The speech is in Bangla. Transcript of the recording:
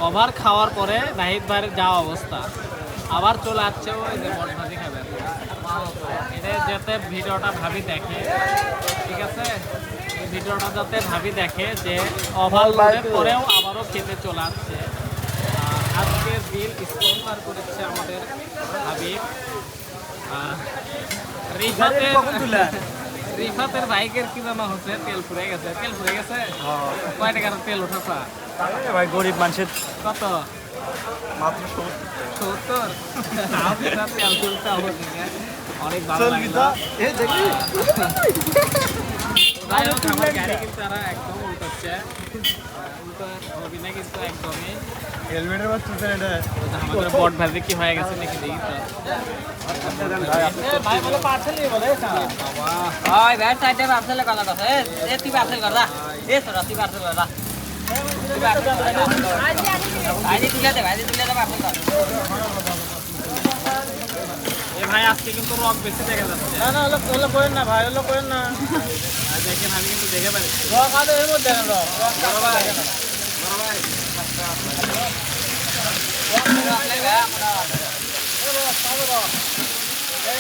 ওভার খাওয়ার পরে নাহিদ ভাইয়ের যাওয়া অবস্থা, আবার চলে আসছে ওই যে মট ভাজি খাবে। এটা যাতে ভিডিওটা ভাবি দেখে, ঠিক আছে, এই ভিডিওটা যাতে ভাবি দেখে যে ওভারলোডের পরেও আবারও খেতে চলে আসছে। আজকের বিল স্পন্সর করেছে আমাদের হাবিব। রিফাতের বাইকের কি জানা হচ্ছে, তেল ফুরে গেছে। তেল ফুরে গেছে, কয় টাকার তেল উঠাছা? ভাই গরিব মানুষের কত? মাত্র 70। তেল তুলতে হবে, অনেক ভালো লাগলো। যাই হোক, আমার গাড়ি কিন্তু তারা একদম উল্টাচ্ছে, উল্টো হবি না কিন্তু একদমই। হেলমেটের বাচ্চা এটা আমাদের বট ভাজি কি হয়ে গেছে নাকি দেখি তো। ভাই বলে পার্সেল নিয়ে বলে বাবা। ওই ব্যাট সাইডে পার্সেল করা আছে। এ তুই পার্সেল কর দা। এ তোরা তুই পার্সেল কর দা। আইডি তুলে দে, আইডি তুলে দে পার্সেল কর। এ ভাই আজকে কিন্তু রক বেশি দেখা যাচ্ছে। না না হলো করেন না ভাই, হলো করেন না। আর দেখেন আমি কিন্তু দেখে পাচ্ছি রক আদে এর মধ্যে রক বড় ভাই, বড় ভাই।